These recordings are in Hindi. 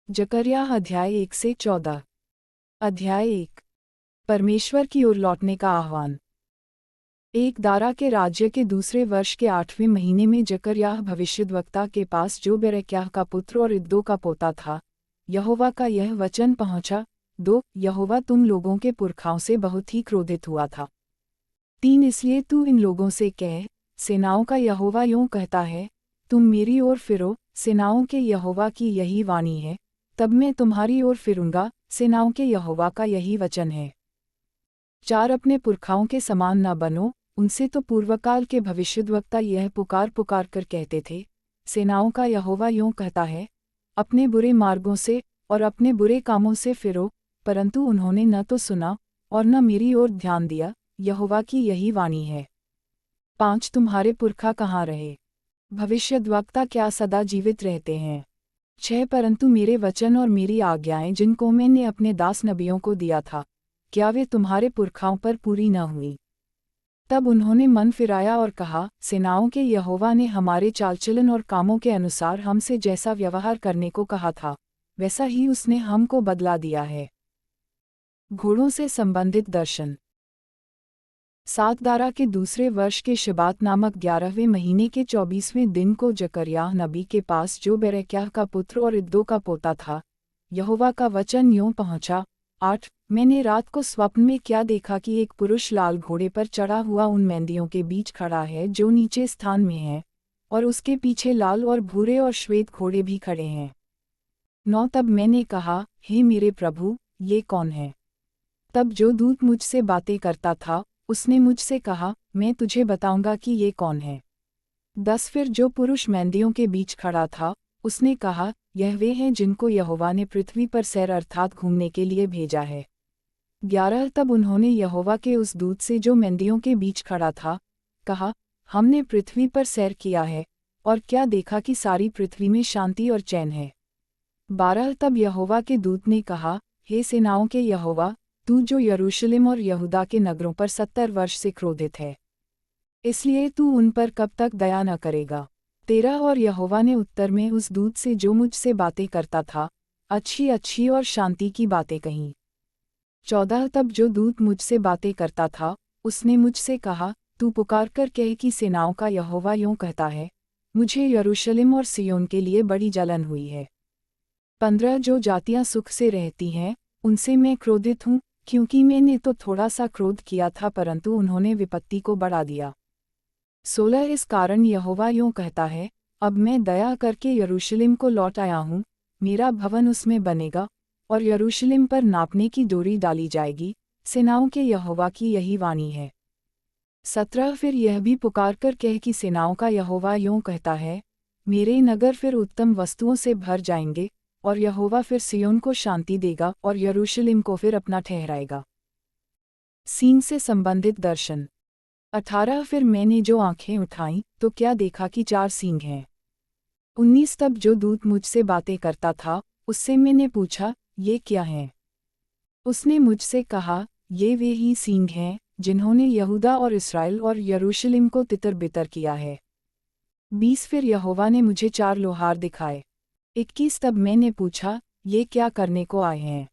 जकर्याह अध्याय 1 से 14। अध्याय 1। परमेश्वर की ओर लौटने का आह्वान। एक दारा के राज्य के दूसरे वर्ष के 8वें महीने में जकर्याह भविष्यद्वक्ता के पास जो बेरेक्याह का पुत्र और इद्दो का पोता था, यहोवा का यह वचन पहुंचा। 2 यहोवा तुम लोगों के पुरखाओं से बहुत ही क्रोधित हुआ था। 3 इसलिए तू इन लोगों से कह, सेनाओं का यहोवा यूं कहता है, तुम मेरी ओर फिरो, सेनाओं के यहोवा की यही वाणी है, तब मैं तुम्हारी ओर फिरूंगा, सेनाओं के यहोवा का यही वचन है। 4 अपने पुरखाओं के समान न बनो, उनसे तो पूर्वकाल के भविष्यद्वक्ता यह पुकार पुकार कर कहते थे, सेनाओं का यहोवा यूं कहता है, अपने बुरे मार्गों से और अपने बुरे कामों से फिरो, परंतु उन्होंने न तो सुना और न मेरी ओर ध्यान दिया, यहोवा की यही वाणी है। 5 तुम्हारे पुरखा कहाँ रहे? भविष्यद्वक्ता क्या सदा जीवित रहते हैं? 6 परंतु मेरे वचन और मेरी आज्ञाएं जिनको मैंने अपने दास नबियों को दिया था, क्या वे तुम्हारे पुरखाओं पर पूरी न हुई? तब उन्होंने मन फिराया और कहा, सेनाओं के यहोवा ने हमारे चालचलन और कामों के अनुसार हमसे जैसा व्यवहार करने को कहा था, वैसा ही उसने हमको बदला दिया है। घोड़ों से संबंधित दर्शन। 7 दारा के दूसरे वर्ष के शबात नामक 11वें महीने के 24वें दिन को जकर्याह नबी के पास जो बेरेक्याह का पुत्र और इद्दो का पोता था, यहोवा का वचन यूं पहुंचा। 8 मैंने रात को स्वप्न में क्या देखा कि एक पुरुष लाल घोड़े पर चढ़ा हुआ उन मेंदियों के बीच खड़ा है जो नीचे स्थान में है, और उसके पीछे लाल और भूरे और श्वेत घोड़े भी खड़े हैं। 9 तब मैंने कहा, हे मेरे प्रभु, ये कौन है? तब जो दूत मुझसे बातें करता था, उसने मुझसे कहा, मैं तुझे बताऊंगा कि ये कौन है। 10 फिर जो पुरुष मेंदियों के बीच खड़ा था, उसने कहा, यह वे हैं जिनको यहोवा ने पृथ्वी पर सैर अर्थात घूमने के लिए भेजा है। 11 तब उन्होंने यहोवा के उस दूत से जो मेंदियों के बीच खड़ा था, कहा, हमने पृथ्वी पर सैर किया है, और क्या देखा कि सारी पृथ्वी में शांति और चैन है। 12 तब यहोवा के दूत ने कहा, हे सेनाओं के यहोवा, तू जो यरूशलेम और यहूदा के नगरों पर 70 वर्ष से क्रोधित है, इसलिए तू उन पर कब तक दया न करेगा? 13 और यहोवा ने उत्तर में उस दूत से जो मुझसे बातें करता था, अच्छी अच्छी और शांति की बातें कहीं। 14 तब जो दूत मुझसे बातें करता था, उसने मुझसे कहा, तू पुकार कर कह कि सेनाओं का यहोवा यूं कहता है, मुझे यरूशलेम और सिय्योन के लिए बड़ी जलन हुई है। 15 जो जातियां सुख से रहती हैं, उनसे मैं क्रोधित हूँ, क्योंकि मैंने तो थोड़ा सा क्रोध किया था परंतु उन्होंने विपत्ति को बढ़ा दिया। 16 इस कारण यहोवा यूं कहता है, अब मैं दया करके यरूशलेम को लौट आया हूँ, मेरा भवन उसमें बनेगा, और यरूशलेम पर नापने की डोरी डाली जाएगी, सेनाओं के यहोवा की यही वाणी है। 17 फिर यह भी पुकार कर कह कि सेनाओं का यहोवा यूं कहता है, मेरे नगर फिर उत्तम वस्तुओं से भर जाएंगे, और यहोवा फिर सिय्योन को शांति देगा और यरूशलेम को फिर अपना ठहराएगा। सींग से संबंधित दर्शन। 18 फिर मैंने जो आंखें उठाईं तो क्या देखा कि 4 सींग हैं। 19 तब जो दूत मुझसे बातें करता था, उससे मैंने पूछा, ये क्या हैं? उसने मुझसे कहा, ये वे ही सींग हैं जिन्होंने यहूदा और इस्राएल और यरूशलेम को तितर-बितर किया है। 20 फिर यहोवा ने मुझे 4 लोहार दिखाए। 21 तब मैंने पूछा, ये क्या करने को आए हैं?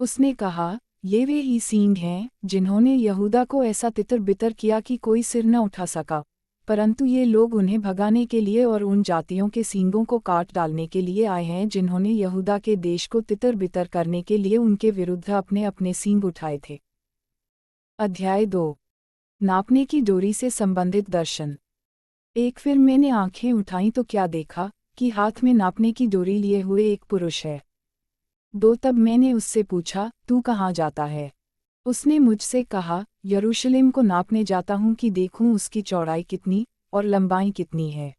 उसने कहा, ये वे ही सींग हैं जिन्होंने यहूदा को ऐसा तितर-बितर किया कि कोई सिर न उठा सका, परंतु ये लोग उन्हें भगाने के लिए और उन जातियों के सींगों को काट डालने के लिए आए हैं जिन्होंने यहूदा के देश को तितर-बितर करने के लिए उनके विरुद्ध अपने अपने सींग उठाए थे। अध्याय 2। नापने की डोरी से संबंधित दर्शन। 1 फिर मैंने आंखें उठाईं तो क्या देखा कि हाथ में नापने की डोरी लिए हुए एक पुरुष है। 2 तब मैंने उससे पूछा, तू कहाँ जाता है? उसने मुझसे कहा, यरूशलेम को नापने जाता हूँ कि देखूँ उसकी चौड़ाई कितनी और लंबाई कितनी है।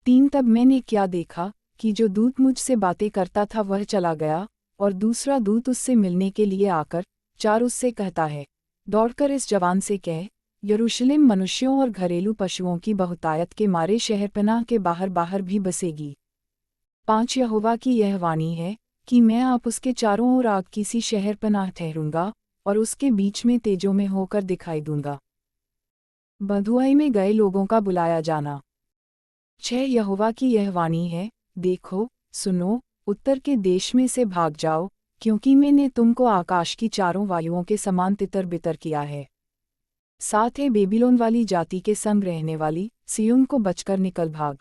3 तब मैंने क्या देखा कि जो दूत मुझसे बातें करता था वह चला गया, और दूसरा दूत उससे मिलने के लिए आकर 4 उससे कहता है, दौड़कर इस जवान से कह, यरूशलेम मनुष्यों और घरेलू पशुओं की बहुतायत के मारे शहरपनाह के बाहर बाहर भी बसेगी। 5 यहोवा की यह वाणी है कि मैं आप उसके चारों ओर आग की सी शहरपनाह ठहरूंगा, और उसके बीच में तेजों में होकर दिखाई दूंगा। बंधुआई में गए लोगों का बुलाया जाना। 6 यहोवा की यह वाणी है, देखो, सुनो, उत्तर के देश में से भाग जाओ, क्योंकि मैंने तुमको आकाश की चारों वायुओं के समान तितर बितर किया है। साथ है बेबीलोन वाली जाति के संग रहने वाली, सिय्योन को बचकर निकल भाग।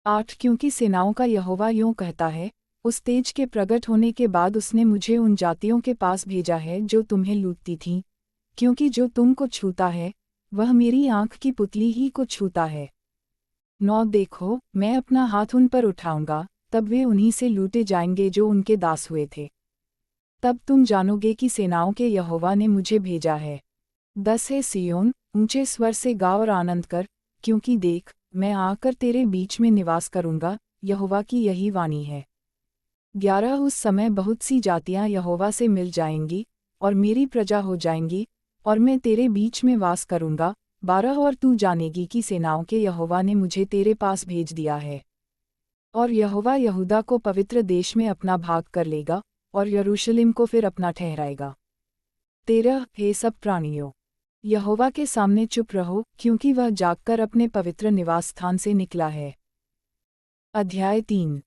8 क्योंकि सेनाओं का यहोवा यूं कहता है, उस तेज के प्रकट होने के बाद उसने मुझे उन जातियों के पास भेजा है जो तुम्हें लूटती थीं, क्योंकि जो तुमको छूता है, वह मेरी आँख की पुतली ही को छूता है। 9 देखो, मैं अपना हाथ उन पर उठाऊंगा, तब वे उन्हीं से लूटे जाएंगे जो उनके दास हुए थे। तब तुम जानोगे कि सेनाओं के यहोवा ने मुझे भेजा है। 10 है सिय्योन, ऊंचे स्वर से गा और आनंद कर, क्योंकि देख, मैं आकर तेरे बीच में निवास करूंगा, यहोवा की यही वाणी है। 11 उस समय बहुत सी जातियां यहोवा से मिल जाएंगी, और मेरी प्रजा हो जाएंगी, और मैं तेरे बीच में वास करूंगा। 12 और तू जानेगी कि सेनाओं के यहोवा ने मुझे तेरे पास भेज दिया है। और यहोवा यहूदा को पवित्र देश में अपना भाग कर लेगा, और यरूशलेम को फिर अपना ठहराएगा। 13 हे सब प्राणियों, यहोवा के सामने चुप रहो, क्योंकि वह जागकर अपने पवित्र निवास स्थान से निकला है। अध्याय 3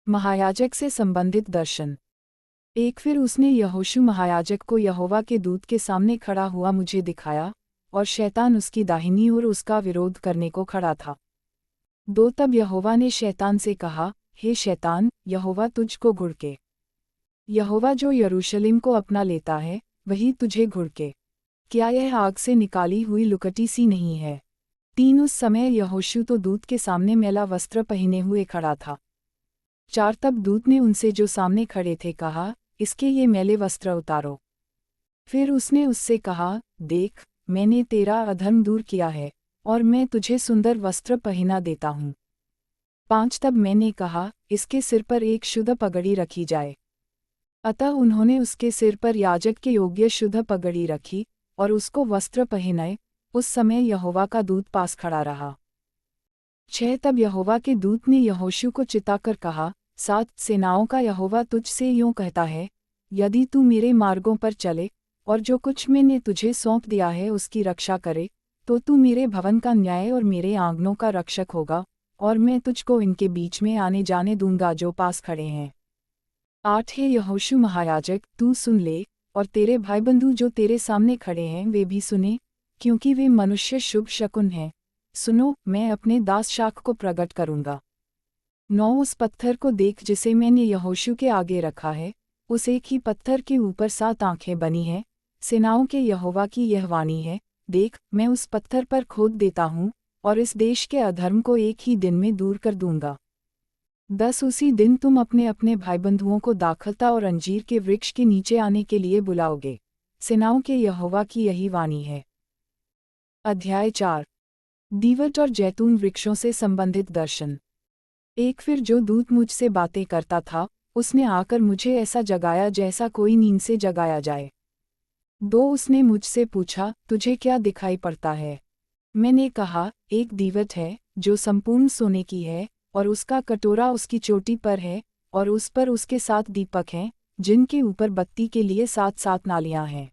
महायाजक से संबंधित दर्शन। एक फिर उसने यहोशू महायाजक को यहोवा के दूत के सामने खड़ा हुआ मुझे दिखाया, और शैतान उसकी दाहिनी ओर उसका विरोध करने को खड़ा था। 2 तब यहोवा ने शैतान से कहा, हे शैतान, यहोवा तुझको घुड़के। यहोवा जो यरूशलेम को अपना लेता है, वही तुझे घुड़के। क्या यह आग से निकाली हुई लुकटी सी नहीं है? 3 उस समय यहोशू तो दूत के सामने मैला वस्त्र पहने हुए खड़ा था। 4 तब दूत ने उनसे जो सामने खड़े थे कहा, इसके ये मैले वस्त्र उतारो। फिर उसने उससे कहा, देख, मैंने तेरा अधर्म दूर किया है, और मैं तुझे सुंदर वस्त्र पहना देता हूँ। 5 तब मैंने कहा, इसके सिर पर एक शुद्ध पगड़ी रखी जाए। अतः उन्होंने उसके सिर पर याजक के योग्य शुद्ध पगड़ी रखी, और उसको वस्त्र पहनाए। उस समय यहोवा का दूत पास खड़ा रहा। 6 तब यहोवा के दूत ने यहोशू को चिताकर कहा, 7 सेनाओं का यहोवा तुझसे यूं कहता है, यदि तू मेरे मार्गों पर चले, और जो कुछ मैंने तुझे सौंप दिया है उसकी रक्षा करे, तो तू मेरे भवन का न्याय और मेरे आंगनों का रक्षक होगा, और मैं तुझको इनके बीच में आने जाने दूंगा जो पास खड़े हैं। 8 हे यहोशू महायाजक, तू सुन ले, और तेरे भाईबंधु जो तेरे सामने खड़े हैं वे भी सुने, क्योंकि वे मनुष्य शुभ शकुन हैं। सुनो, मैं अपने दास शाख को प्रकट करूंगा। 9 उस पत्थर को देख जिसे मैंने यहोशू के आगे रखा है, उस एक ही पत्थर के ऊपर 7 आंखें बनी हैं। सेनाओं के यहोवा की यह वाणी है, देख, मैं उस पत्थर पर खोद देता हूँ, और इस देश के अधर्म को एक ही दिन में दूर कर दूंगा। 10 उसी दिन तुम अपने अपने भाईबंधुओं को दाखलता और अंजीर के वृक्ष के नीचे आने के लिए बुलाओगे। सेनाओं के यहोवा की यही वाणी है। अध्याय 4 दीवट और जैतून वृक्षों से संबंधित दर्शन। एक फिर जो दूत मुझसे बातें करता था, उसने आकर मुझे ऐसा जगाया जैसा कोई नींद से जगाया जाए। 2 उसने मुझसे पूछा, तुझे क्या दिखाई पड़ता है? मैंने कहा, एक दीवट है, जो संपूर्ण सोने की है, और उसका कटोरा उसकी चोटी पर है, और उस पर उसके 7 दीपक हैं, जिनके ऊपर बत्ती के लिए 7-7 नालियां हैं।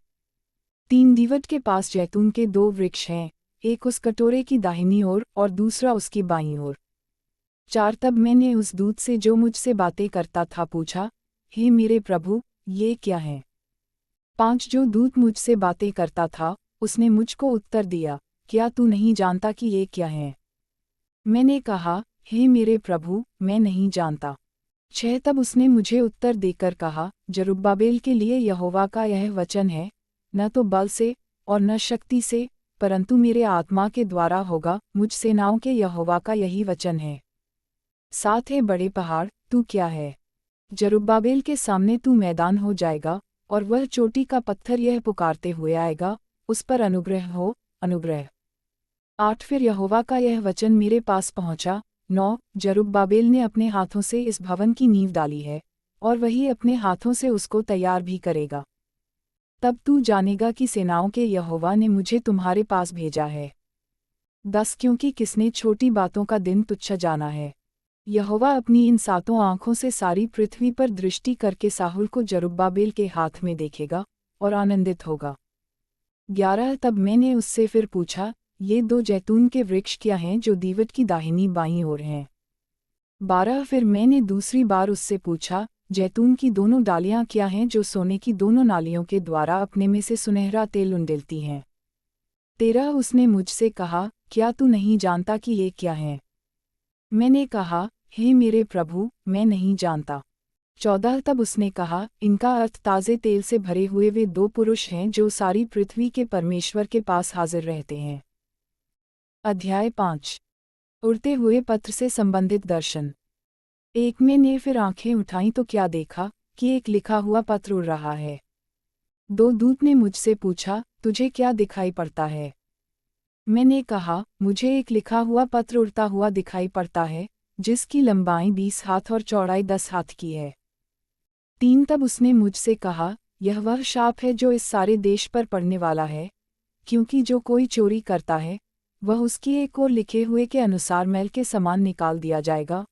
3 दीवट के पास जैतून के 2 वृक्ष हैं, एक उस कटोरे की दाहिनी ओर और दूसरा उसकी बाईं ओर। 4 तब मैंने उस दूत से जो मुझसे बातें करता था पूछा, हे मेरे प्रभु, ये क्या है? 5 जो दूत मुझसे बातें करता था, उसने मुझको उत्तर दिया, क्या तू नहीं जानता कि ये क्या है? मैंने कहा, हे मेरे प्रभु, मैं नहीं जानता। 6 तब उसने मुझे उत्तर देकर कहा, जरुब्बाबेल के लिए यहोवा का यह वचन है, न तो बल से और न शक्ति से, परंतु मेरे आत्मा के द्वारा होगा, मुझ सेनाओं के यहोवा का यही वचन है। 7 है बड़े पहाड़, तू क्या है? जरुब्बाबेल के सामने तू मैदान हो जाएगा, और वह चोटी का पत्थर यह पुकारते हुए आएगा, उस पर अनुग्रह हो, अनुग्रह। 8 फिर यहोवा का यह वचन मेरे पास पहुंचा, 9 जरुब्बाबेल ने अपने हाथों से इस भवन की नींव डाली है, और वही अपने हाथों से उसको तैयार भी करेगा। तब तू जानेगा कि सेनाओं के यहोवा ने मुझे तुम्हारे पास भेजा है। 10 क्योंकि किसने छोटी बातों का दिन तुच्छ जाना है? यहोवा अपनी इन 7 आँखों से सारी पृथ्वी पर दृष्टि करके साहुल को जरुब्बाबेल के हाथ में देखेगा, और आनंदित होगा। 11 तब मैंने उससे फिर पूछा, ये 2 जैतून के वृक्ष क्या हैं जो दीवट की दाहिनी बाईं ओर हैं? 12 फिर मैंने दूसरी बार उससे पूछा, जैतून की दोनों डालियां क्या हैं जो सोने की दोनों नालियों के द्वारा अपने में से सुनहरा तेल उंडेलती हैं? 13 उसने मुझसे कहा, क्या तू नहीं जानता कि ये क्या है? मैंने कहा, हे मेरे प्रभु, मैं नहीं जानता। 14 तब उसने कहा, इनका अर्थ ताज़े तेल से भरे हुए वे दो पुरुष हैं जो सारी पृथ्वी के परमेश्वर के पास हाजिर रहते हैं। अध्याय 5। उड़ते हुए पत्र से संबंधित दर्शन। एक मैंने फिर आंखें उठाईं तो क्या देखा कि एक लिखा हुआ पत्र उड़ रहा है। 2 दूत ने मुझसे पूछा, तुझे क्या दिखाई पड़ता है? मैंने कहा, मुझे एक लिखा हुआ पत्र उड़ता हुआ दिखाई पड़ता है, जिसकी लंबाई 20 हाथ और चौड़ाई 10 हाथ की है। 3 तब उसने मुझसे कहा, यह वह शाप है जो इस सारे देश पर पड़ने वाला है, क्योंकि जो कोई चोरी करता है, वह उसकी एक ओर लिखे हुए के अनुसार मैल के समान निकाल दिया जाएगा,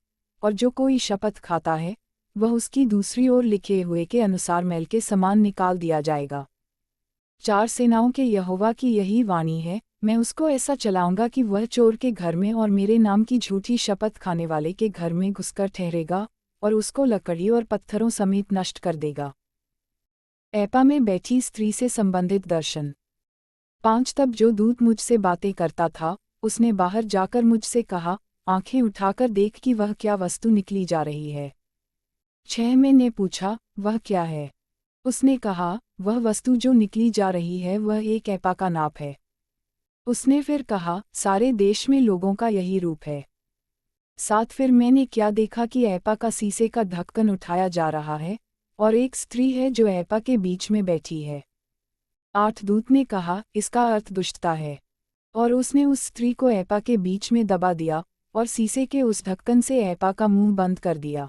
और जो कोई शपथ खाता है, वह उसकी दूसरी ओर लिखे हुए के अनुसार मैल के समान निकाल दिया जाएगा। 4 सेनाओं के यहोवा की यही वाणी है, मैं उसको ऐसा चलाऊंगा कि वह चोर के घर में और मेरे नाम की झूठी शपथ खाने वाले के घर में घुसकर ठहरेगा, और उसको लकड़ी और पत्थरों समेत नष्ट कर देगा। एपा में बैठी स्त्री से संबंधित दर्शन। 5 तब जो दूत मुझसे बातें करता था, उसने बाहर जाकर मुझसे कहा, आंखें उठाकर देख कि वह क्या वस्तु निकली जा रही है। 6 मैंने पूछा, वह क्या है? उसने कहा, वह वस्तु जो निकली जा रही है वह एक एपा का नाप है। उसने फिर कहा, सारे देश में लोगों का यही रूप है। 7 फिर मैंने क्या देखा कि एपा का शीशे का ढक्कन उठाया जा रहा है, और एक स्त्री है जो एपा के बीच में बैठी है। 8 दूत ने कहा, इसका अर्थ दुष्टता है। और उसने उस स्त्री को एपा के बीच में दबा दिया, और शीशे के उस ढक्कन से एपा का मुंह बंद कर दिया।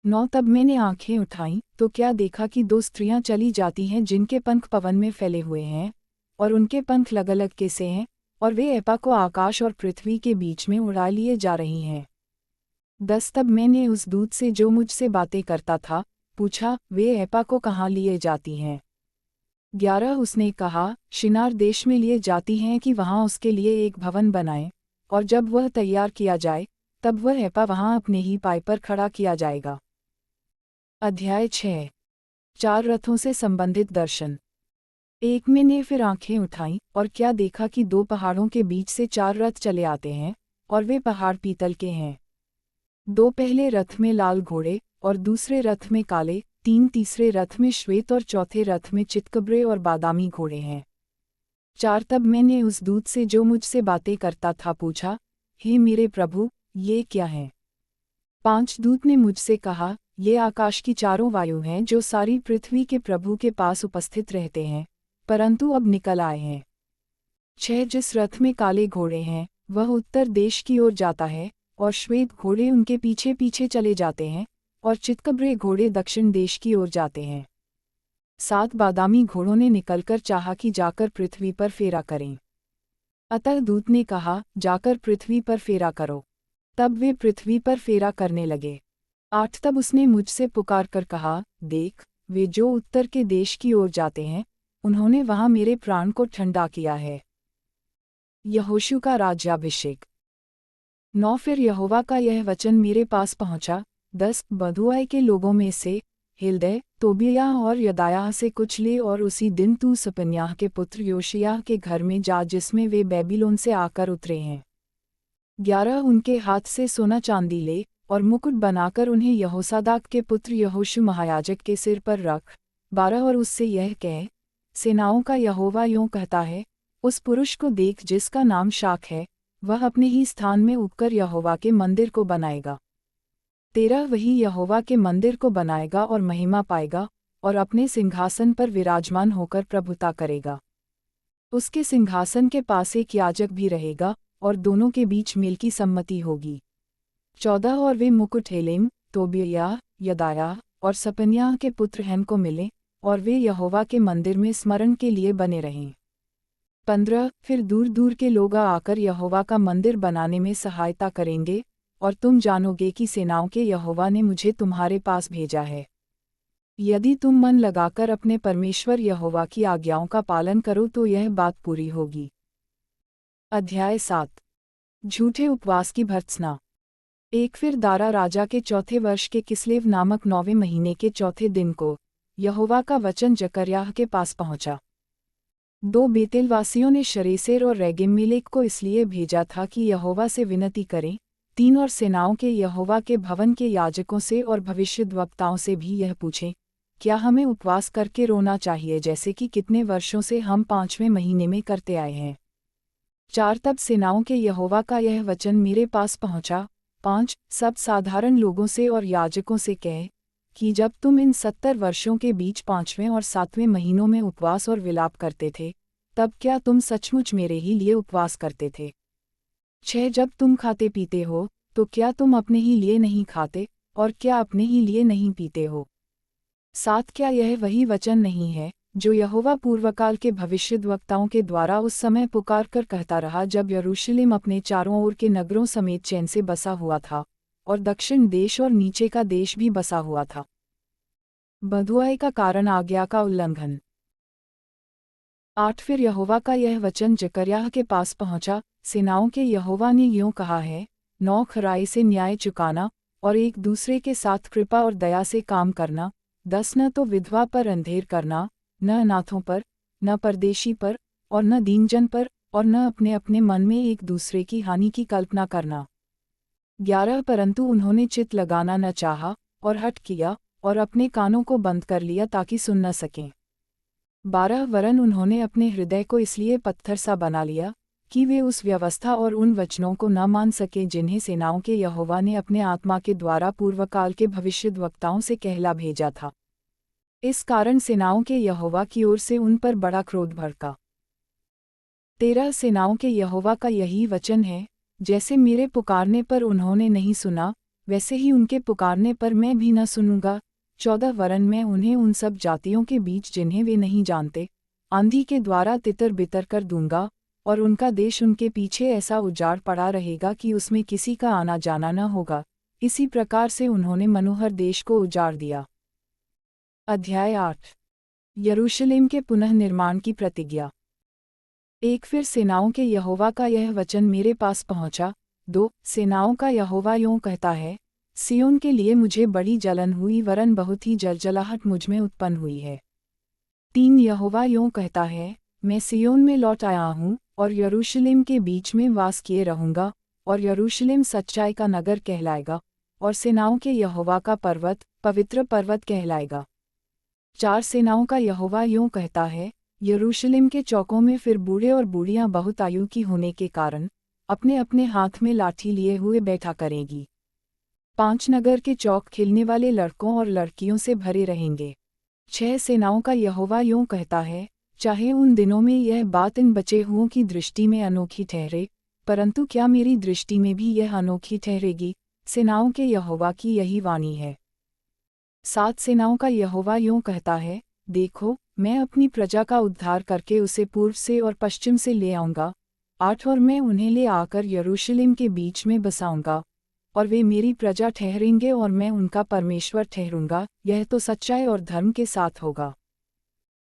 9 तब मैंने आंखें उठाईं तो क्या देखा कि 2 स्त्रियां चली जाती हैं जिनके पंख पवन में फैले हुए हैं, और उनके पंख अलग अलग कैसे हैं, और वे एपा को आकाश और पृथ्वी के बीच में उड़ा लिए जा रही हैं। 10 तब मैंने उस दूत से जो मुझसे बातें करता था, पूछा, वे एपा को कहाँ लिए जाती हैं? 11 उसने कहा, शिनार देश में लिए जाती हैं कि वहाँ उसके लिए एक भवन बनाए, और जब वह तैयार किया जाए, तब वह एपा वहाँ अपने ही पाय पर खड़ा किया जाएगा। अध्याय 6। 4 रथों से संबंधित दर्शन। एक मैंने फिर आंखें उठाईं और क्या देखा कि 2 पहाड़ों के बीच से 4 रथ चले आते हैं, और वे पहाड़ पीतल के हैं। 2 पहले रथ में लाल घोड़े, और दूसरे रथ में काले, 3 तीसरे रथ में श्वेत और चौथे रथ में चितकबरे और बादामी घोड़े हैं। 4 तब मैंने उस दूत से जो मुझसे बातें करता था पूछा, हे मेरे प्रभु, ये क्या है? 5 दूत ने मुझसे कहा, ये आकाश की चारों वायु हैं जो सारी पृथ्वी के प्रभु के पास उपस्थित रहते हैं, परंतु अब निकल आए हैं। 6 जिस रथ में काले घोड़े हैं, वह उत्तर देश की ओर जाता है, और श्वेत घोड़े उनके पीछे पीछे चले जाते हैं, और चितकबरे घोड़े दक्षिण देश की ओर जाते हैं। 7 बादामी घोड़ों ने निकलकर चाहा कि जाकर पृथ्वी पर फेरा करें। अतः दूत ने कहा, जाकर पृथ्वी पर फेरा करो। तब वे पृथ्वी पर फेरा करने लगे। 8 तब उसने मुझसे पुकार कर कहा, देख, वे जो उत्तर के देश की ओर जाते हैं, उन्होंने वहाँ मेरे प्राण को ठंडा किया है। यहोशू का राज्याभिषेक। 9 फिर यहोवा का यह वचन मेरे पास पहुँचा, 10 बधुआई के लोगों में से, हिल्दै, तोबियाह और यदायाह से कुछ ले, और उसी दिन तू सपन्याह के पुत्र योशियाह के घर में जा जिसमें वे बेबीलोन से आकर उतरे हैं। 11 उनके हाथ से सोना चांदी ले, और मुकुट बनाकर उन्हें यहोसादाक के पुत्र यहोशू महायाजक के सिर पर रख। 12 और उससे यह कह, सेनाओं का यहोवा यूँ कहता है, उस पुरुष को देख जिसका नाम शाक है, वह अपने ही स्थान में उगकर यहोवा के मंदिर को बनाएगा। 13 वही यहोवा के मंदिर को बनाएगा और महिमा पाएगा, और अपने सिंहासन पर विराजमान होकर प्रभुता करेगा। उसके सिंहासन के पास एक याजक भी रहेगा, और दोनों के बीच मेल की सम्मति होगी। 14 और वे मुकुट हेलेम, तोबियाह, यदायाह और सपन्याह के पुत्र हैम को मिले, और वे यहोवा के मंदिर में स्मरण के लिए बने रहें। 15 फिर दूर दूर के लोग आकर यहोवा का मंदिर बनाने में सहायता करेंगे, और तुम जानोगे कि सेनाओं के यहोवा ने मुझे तुम्हारे पास भेजा है। यदि तुम मन लगाकर अपने परमेश्वर यहोवा की आज्ञाओं का पालन करो तो यह बात पूरी होगी। अध्याय 7। झूठे उपवास की भर्त्सना। एक फिर दारा राजा के चौथे वर्ष के किस्लेव नामक 9वें महीने के चौथे दिन को यहोवा का वचन जकर्याह के पास पहुंचा। 2 बेतेलवासियों ने शरेसेर और रेगेम्मेलेक को इसलिए भेजा था कि यहोवा से विनती करें। 3 और सेनाओं के यहोवा के भवन के याजकों से और भविष्यद्वक्ताओं से भी यह पूछें, क्या हमें उपवास करके रोना चाहिए जैसे कि कितने वर्षों से हम 5वें महीने में करते आए हैं। 4 तब सेनाओं के यहोवा का यह वचन मेरे पास पहुंचा। 5 सब साधारण लोगों से और याजकों से कह कि जब तुम इन 70 वर्षों के बीच 5वें और 7वें महीनों में उपवास और विलाप करते थे, तब क्या तुम सचमुच मेरे ही लिए उपवास करते थे। 6 जब तुम खाते पीते हो, तो क्या तुम अपने ही लिए नहीं खाते, और क्या अपने ही लिए नहीं पीते हो। 7 क्या यह वही वचन नहीं है, जो यहोवा पूर्वकाल के भविष्यद्वक्ताओं के द्वारा उस समय पुकार कर कहता रहा जब यरूशलेम अपने चारों ओर के नगरों समेत चैन से बसा हुआ था, और दक्षिण देश और नीचे का देश भी बसा हुआ था। बँधुआई का कारण आज्ञा का उल्लंघन। 8 फिर यहोवा का यह वचन जकर्याह के पास पहुंचा, सेनाओं के यहोवा ने यूँ कहा है, 9 खराई से न्याय चुकाना, और एक दूसरे के साथ कृपा और दया से काम करना। 10 न तो विधवा पर अंधेर करना, न अनाथों पर, न परदेशी पर, और न दीनजन पर, और न अपने अपने मन में एक दूसरे की हानि की कल्पना करना। 11 परंतु उन्होंने चित लगाना न चाहा, और हठ किया, और अपने कानों को बंद कर लिया ताकि सुन न सकें। 12 वरन उन्होंने अपने हृदय को इसलिए पत्थर सा बना लिया, कि वे उस व्यवस्था और उन वचनों को न मान सके जिन्हें सेनाओं के यहोवा ने अपने आत्मा के द्वारा पूर्वकाल के भविष्यद्वक्ताओं से कहला भेजा था। इस कारण सेनाओं के यहोवा की ओर से उन पर बड़ा क्रोध भड़का। 13 सेनाओं के यहोवा का यही वचन है, जैसे मेरे पुकारने पर उन्होंने नहीं सुना, वैसे ही उनके पुकारने पर मैं भी न सुनूंगा। 14 वरन मैं उन्हें उन सब जातियों के बीच जिन्हें वे नहीं जानते, आंधी के द्वारा तितर बितर कर दूंगा, और उनका देश उनके पीछे ऐसा उजाड़ पड़ा रहेगा कि उसमें किसी का आना जाना न होगा। इसी प्रकार से उन्होंने मनोहर देश को उजाड़ दिया। अध्याय 8 यरूशलेम के पुनः निर्माण की प्रतिज्ञा। 1 फिर सेनाओं के यहोवा का यह वचन मेरे पास पहुंचा। 2 सेनाओं का यहोवा यूँ कहता है, सिय्योन के लिए मुझे बड़ी जलन हुई वरन बहुत ही जलजलाहट मुझमें उत्पन्न हुई है। 3 यहोवा यूँ कहता है, मैं सिय्योन में लौट आया हूँ, और यरूशलेम के बीच में वास किए रहूँगा, और यरूशलेम सच्चाई का नगर कहलाएगा, और सेनाओं के यहोवा का पर्वत पवित्र पर्वत कहलाएगा। 4 सेनाओं का यहोवा यूँ कहता है, यरूशलेम के चौकों में फिर बूढ़े और बूढ़ियाँ बहुत आयु की होने के कारण अपने अपने हाथ में लाठी लिए हुए बैठा करेंगी। 5 नगर के चौक खिलने वाले लड़कों और लड़कियों से भरे रहेंगे। 6 सेनाओं का यहोवा यूँ कहता है, चाहे उन दिनों में यह बात इन बचे हुओं की दृष्टि में अनोखी ठहरे, परंतु क्या मेरी दृष्टि में भी यह अनोखी ठहरेगी। सेनाओं के यहोवा की यही वाणी है। 7 सेनाओं का यहोवा यूँ कहता है, देखो, मैं अपनी प्रजा का उद्धार करके उसे पूर्व से और पश्चिम से ले आऊँगा। 8 और मैं उन्हें ले आकर यरूशलेम के बीच में बसाऊँगा, और वे मेरी प्रजा ठहरेंगे और मैं उनका परमेश्वर ठहरूंगा। यह तो सच्चाई और धर्म के साथ होगा।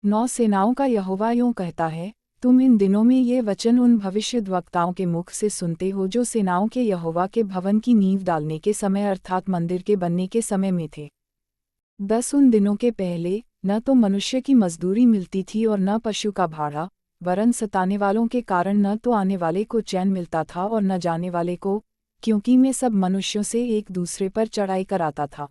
9 सेनाओं का यहोवा यूँ कहता है, तुम इन दिनों में ये वचन उन भविष्यद्वक्ताओं के मुख से सुनते हो जो सेनाओं के यहोवा के भवन की नींव डालने के समय अर्थात मंदिर के बनने के समय में थे। 10 उन दिनों के पहले न तो मनुष्य की मजदूरी मिलती थी और न पशु का भाड़ा, वरन सताने वालों के कारण न तो आने वाले को चैन मिलता था और न जाने वाले को, क्योंकि मैं सब मनुष्यों से एक दूसरे पर चढ़ाई कराता था।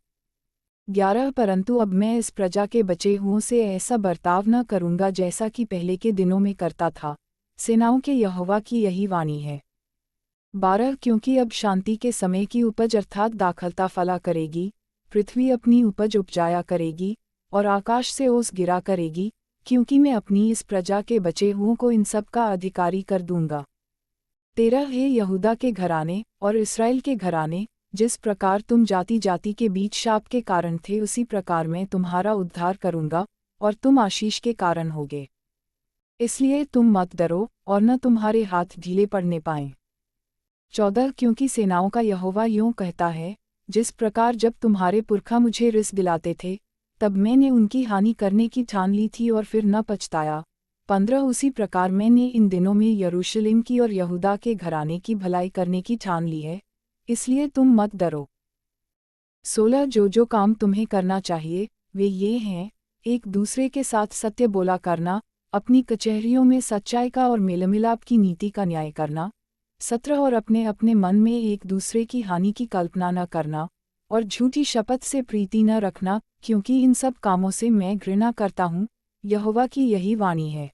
11 परंतु अब मैं इस प्रजा के बचे हुओं से ऐसा बर्ताव न करूँगा जैसा कि पहले के दिनों में करता था। सेनाओं के यहोवा की यही वाणी है। 12 क्योंकि अब शांति के समय की उपज अर्थात दाखलता फला करेगी, पृथ्वी अपनी उपज उपजाया करेगी, और आकाश से ओस गिरा करेगी, क्योंकि मैं अपनी इस प्रजा के बचे हुओं को इन सब का अधिकारी कर दूंगा। 13 हे यहूदा के घराने और इस्राएल के घराने, जिस प्रकार तुम जाति जाति के बीच शाप के कारण थे उसी प्रकार मैं तुम्हारा उद्धार करूँगा, और तुम आशीष के कारण होगे। इसलिए तुम मत डरो, और न तुम्हारे हाथ ढीले पड़ने पाएं। 14 क्योंकि सेनाओं का यहोवा यूँ कहता है, जिस प्रकार जब तुम्हारे पुरखा मुझे रिस दिलाते थे, तब मैंने उनकी हानि करने की ठान ली थी और फिर न पछताया। 15 उसी प्रकार मैंने इन दिनों में यरूशलेम की और यहूदा के घराने की भलाई करने की ठान ली है, इसलिए तुम मत डरो। 16 जो काम तुम्हें करना चाहिए वे ये हैं: एक दूसरे के साथ सत्य बोला करना, अपनी कचहरियों में सच्चाई का और मेलमिलाप की नीति का न्याय करना। 17 और अपने अपने मन में एक दूसरे की हानि की कल्पना न करना और झूठी शपथ से प्रीति न रखना, क्योंकि इन सब कामों से मैं घृणा करता हूँ, यहोवा की यही वाणी है।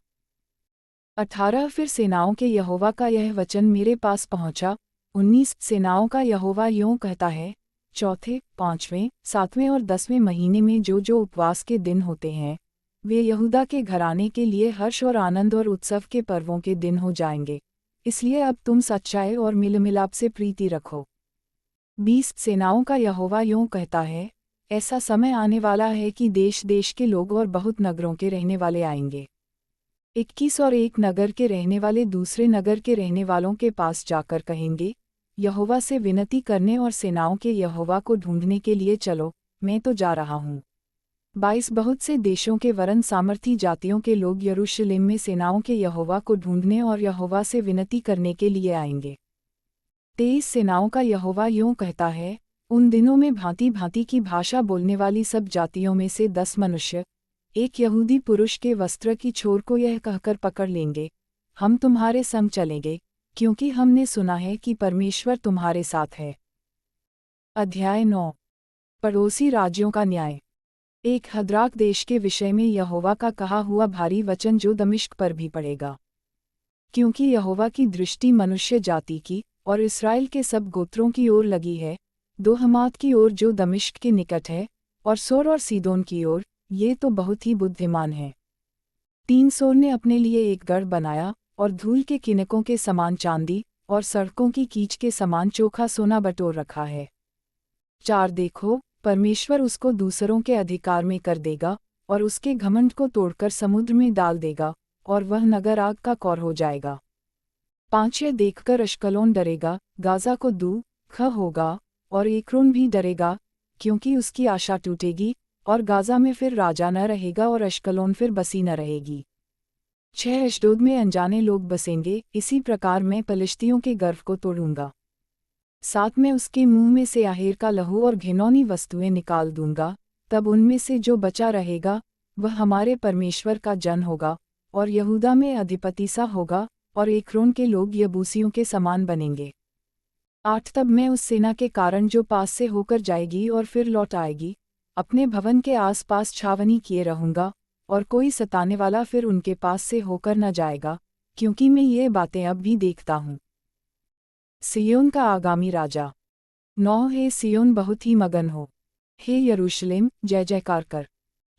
18 फिर सेनाओं के यहोवा का यह वचन मेरे पास पहुँचा। 19 सेनाओं का यहोवा यूँ कहता है, चौथे, पाँचवें, सातवें और 10वें महीने में जो उपवास के दिन होते हैं वे यहूदा के घराने के लिए हर्ष और आनंद और उत्सव के पर्वों के दिन हो जाएंगे, इसलिए अब तुम सच्चाई और मिलमिलाप से प्रीति रखो। 20 सेनाओं का यहोवा यूँ कहता है, ऐसा समय आने वाला है कि देश देश के लोग और बहुत नगरों के रहने वाले आएंगे। 21 और एक नगर के रहने वाले दूसरे नगर के रहने वालों के पास जाकर कहेंगे, यहोवा से विनती करने और सेनाओं के यहोवा को ढूंढने के लिए चलो, मैं तो जा रहा हूँ। 22 बहुत से देशों के वरन सामर्थी जातियों के लोग यरूशलेम में सेनाओं के यहोवा को ढूंढने और यहोवा से विनती करने के लिए आएंगे। 23 सेनाओं का यहोवा यूँ कहता है, उन दिनों में भांति भांति की भाषा बोलने वाली सब जातियों में से 10 मनुष्य एक यहूदी पुरुष के वस्त्र की छोर को यह कहकर पकड़ लेंगे, हम तुम्हारे संग चलेंगे, क्योंकि हमने सुना है कि परमेश्वर तुम्हारे साथ है। अध्याय 9 पड़ोसी राज्यों का न्याय। एक हद्राक देश के विषय में यहोवा का कहा हुआ भारी वचन जो दमिश्क पर भी पड़ेगा। क्योंकि यहोवा की दृष्टि मनुष्य जाति की और इस्राएल के सब गोत्रों की ओर लगी है, दो हमात की ओर जो दमिश्क के निकट है, और सोर और सीदोन की ओर, ये तो बहुत ही बुद्धिमान है। 3 सोर ने अपने लिए एक गढ़ बनाया और धूल के किनकों के समान चांदी और सड़कों की कीच के समान चोखा सोना बटोर रखा है। 4 देखो, परमेश्वर उसको दूसरों के अधिकार में कर देगा और उसके घमंड को तोड़कर समुद्र में डाल देगा और वह नगर आग का कौर हो जाएगा। 5 यह देखकर अश्कलोन डरेगा, गाजा को दुःख होगा और एक्रोन भी डरेगा, क्योंकि उसकी आशा टूटेगी और गाजा में फिर राजा न रहेगा और अश्कलोन फिर बसी न रहेगी। 6 अशदोद में अनजाने लोग बसेंगे, इसी प्रकार मैं पलिश्तियों के गर्व को तोड़ूंगा। 7 में उसके मुंह में से आहेर का लहू और घिनौनी वस्तुएं निकाल दूंगा, तब उनमें से जो बचा रहेगा वह हमारे परमेश्वर का जन होगा और यहूदा में अधिपति सा होगा और एक्रोन के लोग यबूसियों के समान बनेंगे। 8 तब मैं उस सेना के कारण जो पास से होकर जाएगी और फिर लौट आएगी, अपने भवन के आसपास छावनी किए रहूंगा और कोई सताने वाला फिर उनके पास से होकर न जाएगा, क्योंकि मैं ये बातें अब भी देखता हूँ। सियोन का आगामी राजा। 9 हे सियोन बहुत ही मगन हो, हे यरूशलेम जय जयकार कर,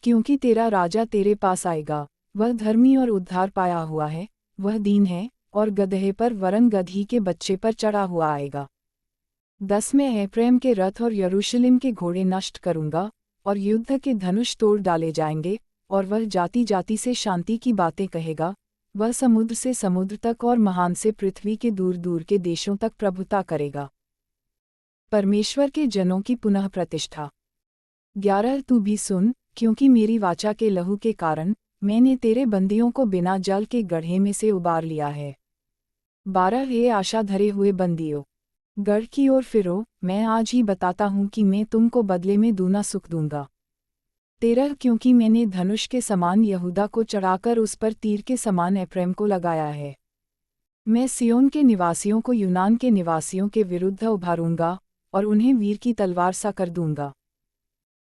क्योंकि तेरा राजा तेरे पास आएगा, वह धर्मी और उद्धार पाया हुआ है, वह दीन है और गदहे पर वरन गधी के बच्चे पर चढ़ा हुआ आएगा। 10 में एफ्रेम के रथ और यरूशलेम के घोड़े नष्ट करूंगा और युद्ध के धनुष तोड़ डाले जाएंगे और वह जाति जाति से शांति की बातें कहेगा, वह समुद्र से समुद्र तक और महान से पृथ्वी के दूर दूर के देशों तक प्रभुता करेगा। परमेश्वर के जनों की पुनः प्रतिष्ठा। 11 तू भी सुन, क्योंकि मेरी वाचा के लहू के कारण मैंने तेरे बंदियों को बिना जल के गड्ढे में से उबार लिया है। 12 हे आशा धरे हुए बंदियों, गढ़ की ओर फिरो, मैं आज ही बताता हूँ कि मैं तुमको बदले में दूना सुख दूंगा। 13 क्योंकि मैंने धनुष के समान यहूदा को चढ़ाकर उस पर तीर के समान एफ्रेम को लगाया है। मैं सियोन के निवासियों को यूनान के निवासियों के विरुद्ध उभारूंगा और उन्हें वीर की तलवार सा कर दूंगा।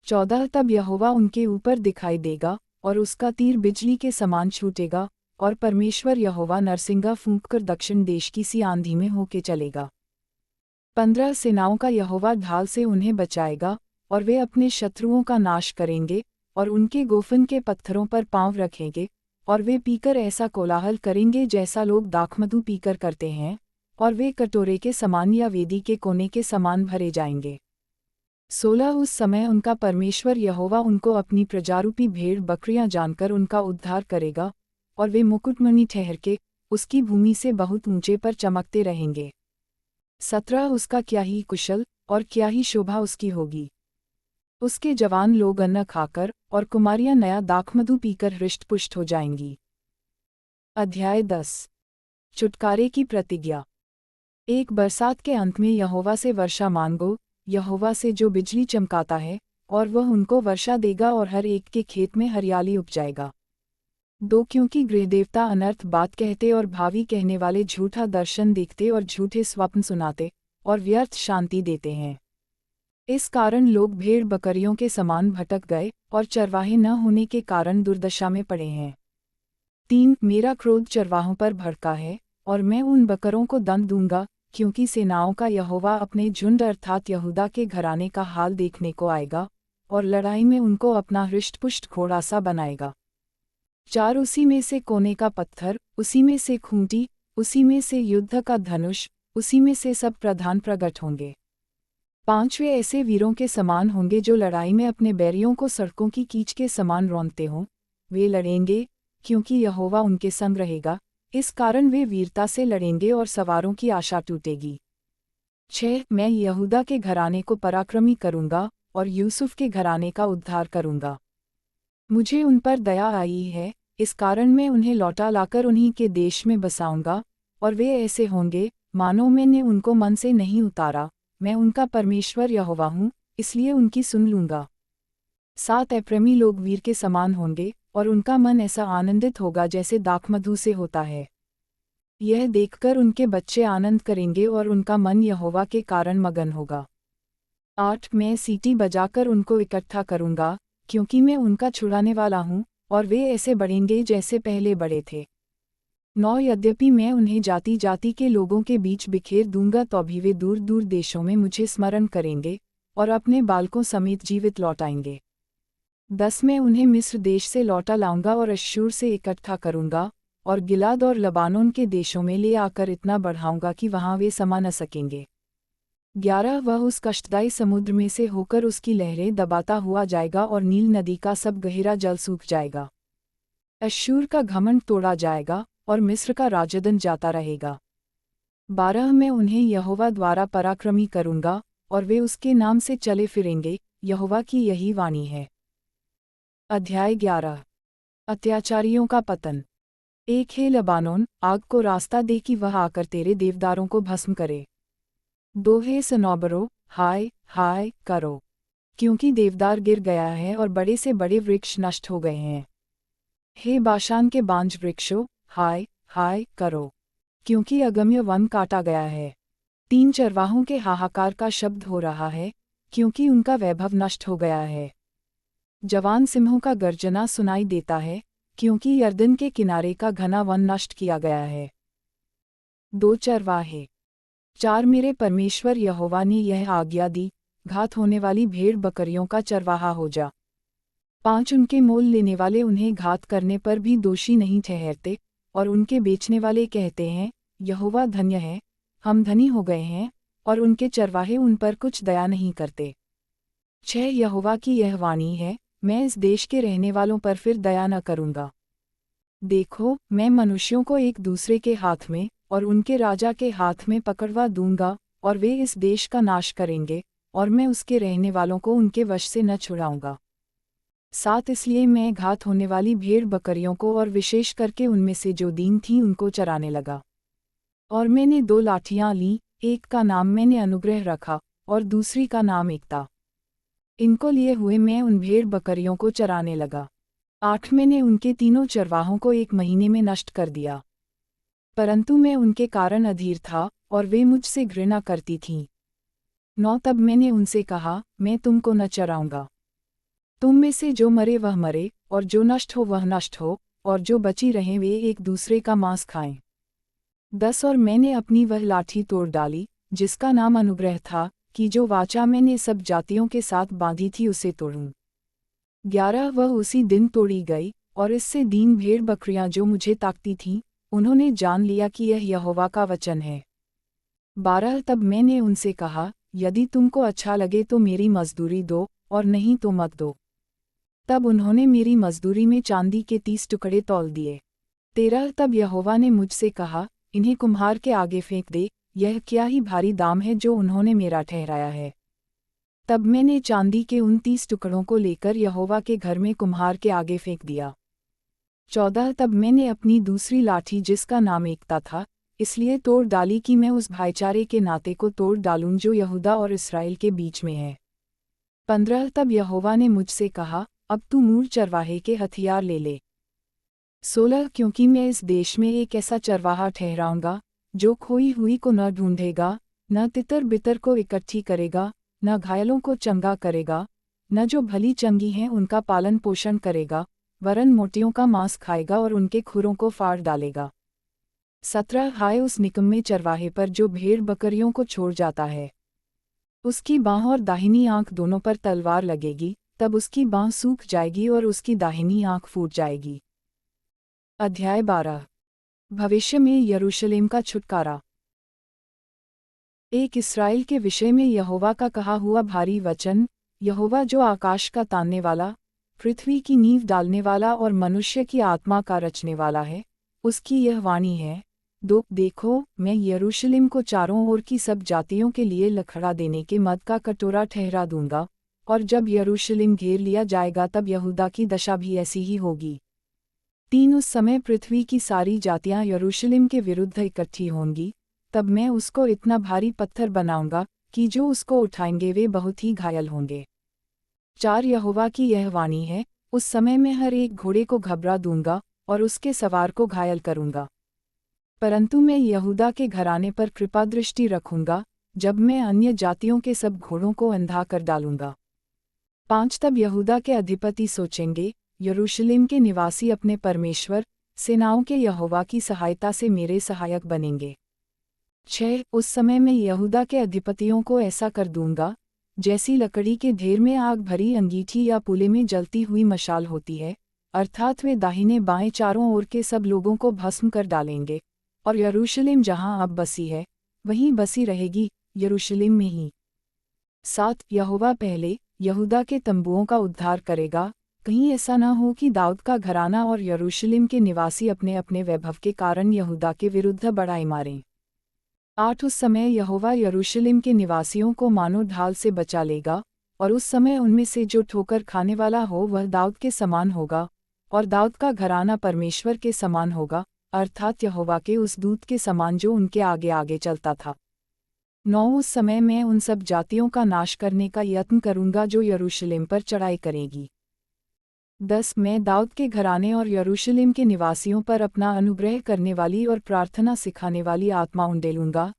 14 तब यहोवा उनके ऊपर दिखाई देगा और उसका तीर बिजली के समान छूटेगा और परमेश्वर यहोवा नरसिंगा फूंककर दक्षिण देश की सी आंधी में होके चलेगा। 15 सेनाओं का यहोवा ढाल से उन्हें बचाएगा और वे अपने शत्रुओं का नाश करेंगे और उनके गोफन के पत्थरों पर पांव रखेंगे और वे पीकर ऐसा कोलाहल करेंगे जैसा लोग दाखमधु पीकर करते हैं, और वे कटोरे के समान या वेदी के कोने के समान भरे जाएंगे। 16 उस समय उनका परमेश्वर यहोवा उनको अपनी प्रजारूपी भेड़ बकरियां जानकर उनका उद्धार करेगा और वे मुकुटमणि ठहर के उसकी भूमि से बहुत ऊंचे पर चमकते रहेंगे। 17 उसका क्या ही कुशल और क्या ही शोभा उसकी होगी। उसके जवान लोग अन्न खाकर और कुमारियां नया दाखमधु पीकर हृष्टपुष्ट हो जाएंगी। अध्याय 10 छुटकारे की प्रतिज्ञा। एक बरसात के अंत में यहोवा से वर्षा मांगो, यहोवा से जो बिजली चमकाता है, और वह उनको वर्षा देगा और हर एक के खेत में हरियाली उपजाएगा। 2 क्योंकि गृहदेवता अनर्थ बात कहते और भावी कहने वाले झूठा दर्शन देखते और झूठे स्वप्न सुनाते और व्यर्थ शांति देते हैं। इस कारण लोग भेड़ बकरियों के समान भटक गए और चरवाहे न होने के कारण दुर्दशा में पड़े हैं। 3 मेरा क्रोध चरवाहों पर भड़का है और मैं उन बकरों को दंड दूंगा, क्योंकि सेनाओं का यहोवा अपने झुंड अर्थात यहूदा के घराने का हाल देखने को आएगा और लड़ाई में उनको अपना हृष्टपुष्ट घोड़ा सा बनाएगा। 4 उसी में से कोने का पत्थर, उसी में से खूंटी, उसी में से युद्ध का धनुष, उसी में से सब प्रधान प्रगट होंगे। 5 वे ऐसे वीरों के समान होंगे जो लड़ाई में अपने बैरियों को सड़कों की कीच के समान रौंदते हों। वे लड़ेंगे, क्योंकि यहोवा उनके संग रहेगा, इस कारण वे वीरता से लड़ेंगे और सवारों की आशा टूटेगी। 6 मैं यहूदा के घराने को पराक्रमी करूँगा और यूसुफ के घराने का उद्धार करूँगा। मुझे उन पर दया आई है, इस कारण मैं उन्हें लौटा लाकर उन्हीं के देश में बसाऊंगा, और वे ऐसे होंगे मानो मैंने उनको मन से नहीं उतारा। मैं उनका परमेश्वर यहोवा हूँ, इसलिए उनकी सुन लूँगा। 7 एप्रैमी लोग वीर के समान होंगे और उनका मन ऐसा आनंदित होगा जैसे दाखमधु से होता है। यह देखकर उनके बच्चे आनंद करेंगे और उनका मन यहोवा के कारण मगन होगा। 8 मैं सीटी बजाकर उनको इकट्ठा करूँगा, क्योंकि मैं उनका छुड़ाने वाला हूँ, और वे ऐसे बढ़ेंगे जैसे पहले बड़े थे। 9 यद्यपि मैं उन्हें जाति जाति के लोगों के बीच बिखेर दूंगा तो भी वे दूर दूर देशों में मुझे स्मरण करेंगे और अपने बालकों समेत जीवित लौटाएंगे। 10 मैं उन्हें मिस्र देश से लौटा लाऊंगा और अश्शूर से इकट्ठा करूंगा और गिलाद और लबानोन के देशों में ले आकर इतना बढ़ाऊंगा कि वहां वे समा न सकेंगे। 11 वह उस कष्टदायी समुद्र में से होकर उसकी लहरें दबाता हुआ जाएगा और नील नदी का सब गहरा जल सूख जाएगा। अश्शूर का घमंड तोड़ा जाएगा और मिस्र का राजदंड जाता रहेगा। 12 मैं उन्हें यहोवा द्वारा पराक्रमी करूंगा और वे उसके नाम से चले फिरेंगे, यहोवा की यही वाणी है। अध्याय 11 अत्याचारियों का पतन। 1 हे लबानोन, आग को रास्ता दे कि वह आकर तेरे देवदारों को भस्म करे। 2 हे सनोबरो, हाय हाय करो, क्योंकि देवदार गिर गया है और बड़े से बड़े वृक्ष नष्ट हो गए हैं। हे बाशान के बांज वृक्षों, हाय हाय करो, क्योंकि अगम्य वन काटा गया है। 3 चरवाहों के हाहाकार का शब्द हो रहा है, क्योंकि उनका वैभव नष्ट हो गया है। जवान सिंहों का गर्जना सुनाई देता है, क्योंकि यरदन के किनारे का घना वन नष्ट किया गया है। 2 चरवाहे। 4 मेरे परमेश्वर यहोवा ने यह आज्ञा दी, घात होने वाली भेड़ बकरियों का चरवाहा हो जा। 5 उनके मोल लेने वाले उन्हें घात करने पर भी दोषी नहीं ठहरते, और उनके बेचने वाले कहते हैं, यहोवा धन्य है, हम धनी हो गए हैं, और उनके चरवाहे उन पर कुछ दया नहीं करते। 6 यहोवा की यह वाणी है, मैं इस देश के रहने वालों पर फिर दया न करूँगा। देखो, मैं मनुष्यों को एक दूसरे के हाथ में और उनके राजा के हाथ में पकड़वा दूंगा, और वे इस देश का नाश करेंगे, और मैं उसके रहने वालों को उनके वश से न छुड़ाऊंगा। 7 इसलिए मैं घात होने वाली भेड़ बकरियों को और विशेष करके उनमें से जो दीन थीं उनको चराने लगा। और मैंने 2 लाठियाँ लीं, एक का नाम मैंने अनुग्रह रखा और दूसरी का नाम एकता। इनको लिए हुए मैं उन भेड़ बकरियों को चराने लगा। 8 मैंने उनके तीनों चरवाहों को 1 महीने में नष्ट कर दिया। परंतु मैं उनके कारण अधीर था और वे मुझसे घृणा करती थीं। 9 तब मैंने उनसे कहा, मैं तुमको न चराऊंगा। तुम में से जो मरे वह मरे, और जो नष्ट हो वह नष्ट हो, और जो बची रहें वे एक दूसरे का मांस खाएं। 10 और मैंने अपनी वह लाठी तोड़ डाली, जिसका नाम अनुग्रह था, कि जो वाचा मैंने सब जातियों के साथ बांधी थी उसे तोड़ूं। 11 वह उसी दिन तोड़ी गई, और इससे दीन भेड़ बकरियां जो मुझे ताकती थीं, उन्होंने जान लिया कि यह यहोवा का वचन है। 12 तब मैंने उनसे कहा, यदि तुमको अच्छा लगे तो मेरी मजदूरी दो, और नहीं तो मत दो। तब उन्होंने मेरी मजदूरी में चांदी के 30 टुकड़े तौल दिए। 13 तब यहोवा ने मुझसे कहा, इन्हें कुम्हार के आगे फेंक दे, यह क्या ही भारी दाम है जो उन्होंने मेरा ठहराया है। तब मैंने चांदी के उन 30 टुकड़ों को लेकर यहोवा के घर में कुम्हार के आगे फेंक दिया। 14 तब मैंने अपनी दूसरी लाठी जिसका नाम एकता था, इसलिए तोड़ डाली कि मैं उस भाईचारे के नाते को तोड़ डालूं जो यहूदा और इसराइल के बीच में है। 15 तब यहोवा ने मुझसे कहा, अब तू मूढ़ चरवाहे के हथियार ले ले। 16 क्योंकि मैं इस देश में एक ऐसा चरवाहा ठहराऊंगा जो खोई हुई को न ढूंढेगा, न तितर बितर को इकट्ठी करेगा, न घायलों को चंगा करेगा, न जो भली चंगी हैं उनका पालन पोषण करेगा, वरन मोटियों का मांस खाएगा और उनके खुरों को फाड़ डालेगा। 17 हाय उस निकम्मे चरवाहे पर जो भेड़ बकरियों को छोड़ जाता है। उसकी बाँह और दाहिनी आँख दोनों पर तलवार लगेगी, तब उसकी बाँह सूख जाएगी और उसकी दाहिनी आँख फूट जाएगी। अध्याय 12 भविष्य में यरूशलेम का छुटकारा। एक इस्राएल के विषय में यहोवा का कहा हुआ भारी वचन। यहोवा जो आकाश का तानने वाला, पृथ्वी की नींव डालने वाला और मनुष्य की आत्मा का रचने वाला है, उसकी यह वाणी है। देखो, मैं यरूशलेम को चारों ओर की सब जातियों के लिए लखड़ा देने के मद का कटोरा ठहरा दूंगा, और जब यरूशलेम घेर लिया जाएगा तब यहूदा की दशा भी ऐसी ही होगी। 3 उस समय पृथ्वी की सारी जातियां यरूशलेम के विरुद्ध इकट्ठी होंगी, तब मैं उसको इतना भारी पत्थर बनाऊंगा कि जो उसको उठाएंगे वे बहुत ही घायल होंगे। 4 यहोवा की यह वाणी है, उस समय मैं हर एक घोड़े को घबरा दूंगा और उसके सवार को घायल करूंगा। परंतु मैं यहूदा के घराने पर कृपा दृष्टि रखूंगा, जब मैं अन्य जातियों के सब घोड़ों को अंधा कर डालूंगा। 5 तब यहूदा के अधिपति सोचेंगे, यरूशलेम के निवासी अपने परमेश्वर, सेनाओं के यहोवा की सहायता से मेरे सहायक बनेंगे। 6 उस समय मैं यहूदा के अधिपतियों को ऐसा कर दूंगा, जैसी लकड़ी के ढेर में आग भरी अंगीठी या पुले में जलती हुई मशाल होती है, अर्थात वे दाहिने बाएं चारों ओर के सब लोगों को भस्म कर डालेंगे, और यरूशलेम जहां अब बसी है, वहीं बसी रहेगी, यरूशलेम में ही। 7 यहोवा पहले यहूदा के तंबुओं का उद्धार करेगा, कहीं ऐसा न हो कि दाऊद का घराना और यरूशलेम के निवासी अपने अपने वैभव के कारण यहूदा के विरुद्ध बड़ाई मारें। 8 उस समय यहोवा यरूशलेम के निवासियों को मानो ढाल से बचा लेगा, और उस समय उनमें से जो ठोकर खाने वाला हो वह दाऊद के समान होगा, और दाऊद का घराना परमेश्वर के समान होगा, अर्थात यहोवा के उस दूत के समान जो उनके आगे आगे चलता था। 9 उस समय मैं उन सब जातियों का नाश करने का यत्न करूंगा जो यरूशलेम पर चढ़ाई करेगी। 10 मैं दाऊद के घराने और यरूशलेम के निवासियों पर अपना अनुग्रह करने वाली और प्रार्थना सिखाने वाली आत्मा उंडेलूंगा,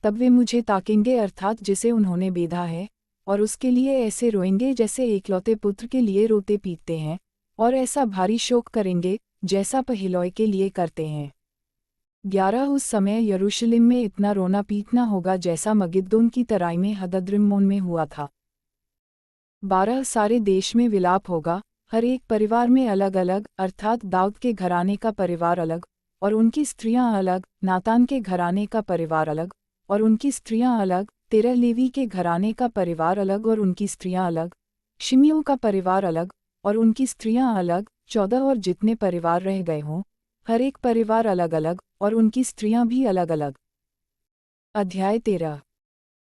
तब वे मुझे ताकेंगे अर्थात जिसे उन्होंने बेधा है, और उसके लिए ऐसे रोएंगे जैसे एकलौते पुत्र के लिए रोते पीटते हैं, और ऐसा भारी शोक करेंगे जैसा पहिलौए के लिए करते हैं। 11 उस समय यरूशलेम में इतना रोना पीटना होगा जैसा मगिद्दोन की तराई में हदद्रिम्मोन में हुआ था। 12 सारे देश में विलाप होगा, हर एक परिवार में अलग अलग, अर्थात दाऊद के घराने का परिवार अलग और उनकी स्त्रियां अलग, नातान के घराने का परिवार अलग और उनकी स्त्रियां अलग, 13 लेवी के घराने का परिवार अलग और उनकी स्त्रियां अलग, शिमियों का परिवार अलग और उनकी स्त्रियां अलग, 14 और जितने परिवार रह गए हों, हर एक परिवार अलग अलग और उनकी स्त्रियां भी अलग अलग। अध्याय 13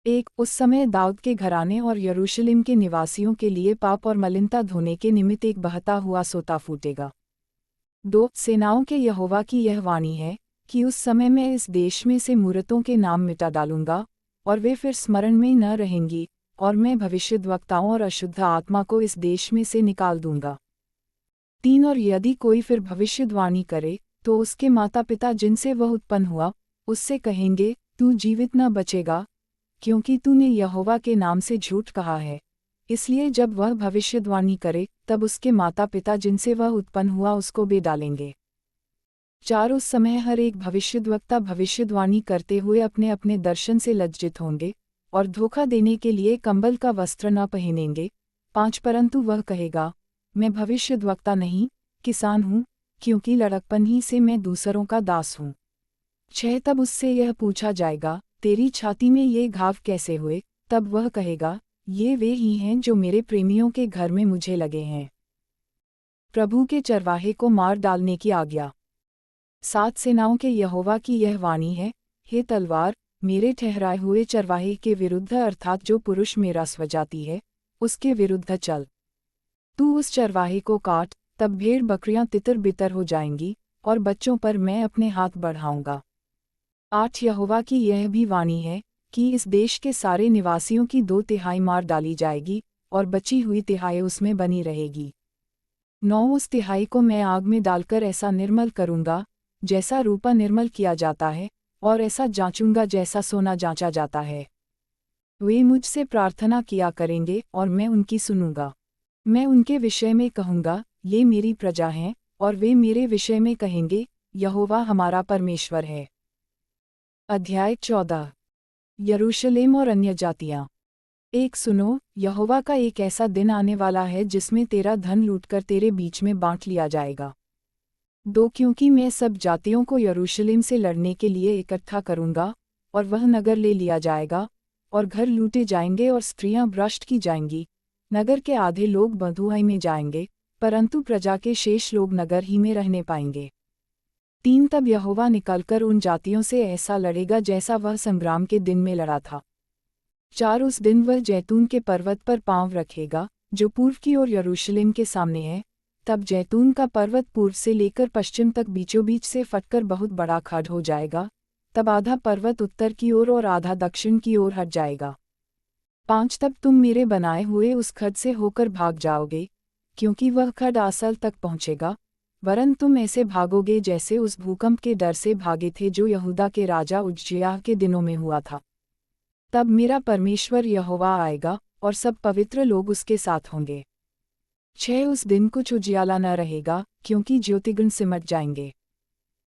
1 उस समय दाऊद के घराने और यरूशलेम के निवासियों के लिए पाप और मलिनता धोने के निमित्त एक बहता हुआ सोता फूटेगा। 2 सेनाओं के यहोवा की यह वाणी है कि उस समय मैं इस देश में से मूरतों के नाम मिटा डालूंगा और वे फिर स्मरण में न रहेंगी, और मैं भविष्यद्वक्ताओं और अशुद्ध आत्मा को इस देश में से निकाल दूंगा। 3 और यदि कोई फिर भविष्यद्वाणी करे तो उसके माता पिता जिनसे वह उत्पन्न हुआ उससे कहेंगे, तू जीवित न बचेगा, क्योंकि तूने यहोवा के नाम से झूठ कहा है। इसलिए जब वह भविष्यद्वाणी करे तब उसके माता पिता जिनसे वह उत्पन्न हुआ उसको बे डालेंगे। 4 उस समय हर एक भविष्यद्वक्ता भविष्यद्वाणी करते हुए अपने अपने दर्शन से लज्जित होंगे और धोखा देने के लिए कंबल का वस्त्र न पहनेंगे। 5 परंतु वह कहेगा, मैं भविष्यद्वक्ता नहीं, किसान हूँ, क्योंकि लड़कपन ही से मैं दूसरों का दास हूँ। 6 तब उससे यह पूछा जाएगा, तेरी छाती में ये घाव कैसे हुए? तब वह कहेगा, ये वे ही हैं जो मेरे प्रेमियों के घर में मुझे लगे हैं। प्रभु के चरवाहे को मार डालने की आज्ञा। 7 सेनाओं के यहोवा की यह वाणी है, हे तलवार, मेरे ठहराए हुए चरवाहे के विरुद्ध अर्थात जो पुरुष मेरा स्वजाति है, उसके विरुद्ध चल। तू उस चरवाहे को काट, तब भेड़ बकरियां तितर बितर हो जाएंगी, और बच्चों पर मैं अपने हाथ बढ़ाऊंगा। 8 यहोवा की यह भी वाणी है कि इस देश के सारे निवासियों की 2/3 मार डाली जाएगी और बची हुई तिहाई उसमें बनी रहेगी। 9 उस तिहाई को मैं आग में डालकर ऐसा निर्मल करूँगा जैसा रूपा निर्मल किया जाता है, और ऐसा जांचूंगा जैसा सोना जांचा जाता है। वे मुझसे प्रार्थना किया करेंगे और मैं उनकी सुनूंगा। मैं उनके विषय में कहूँगा, ये मेरी प्रजा हैं, और वे मेरे विषय में कहेंगे, यहोवा हमारा परमेश्वर है। अध्याय 14। यरूशलेम और अन्य जातियाँ। एक सुनो, यहोवा का एक ऐसा दिन आने वाला है जिसमें तेरा धन लूटकर तेरे बीच में बांट लिया जाएगा। 2 क्योंकि मैं सब जातियों को यरूशलेम से लड़ने के लिए इकट्ठा करूँगा, और वह नगर ले लिया जाएगा, और घर लूटे जाएंगे और स्त्रियां भ्रष्ट की जाएंगी। नगर के आधे लोग बंधुआई में जाएंगे, परंतु प्रजा के शेष लोग नगर ही में रहने पाएंगे। 3 तब यहोवा निकलकर उन जातियों से ऐसा लड़ेगा जैसा वह संग्राम के दिन में लड़ा था। 4 उस दिन वह जैतून के पर्वत पर पाँव रखेगा, जो पूर्व की ओर यरूशलेम के सामने है। तब जैतून का पर्वत पूर्व से लेकर पश्चिम तक बीचों बीच से फटकर बहुत बड़ा खड्ड हो जाएगा। तब आधा पर्वत उत्तर की ओर और आधा दक्षिण की ओर हट जाएगा। 5 तब तुम मेरे बनाए हुए उस खड्ड से होकर भाग जाओगे, क्योंकि वह खड्ड आसल तक पहुँचेगा, वरन तुम ऐसे भागोगे जैसे उस भूकंप के डर से भागे थे जो यहूदा के राजा उज्जियाह के दिनों में हुआ था। तब मेरा परमेश्वर यहोवा आएगा, और सब पवित्र लोग उसके साथ होंगे। 6 उस दिन कुछ उजियाला न रहेगा, क्योंकि ज्योतिगण सिमट जाएंगे।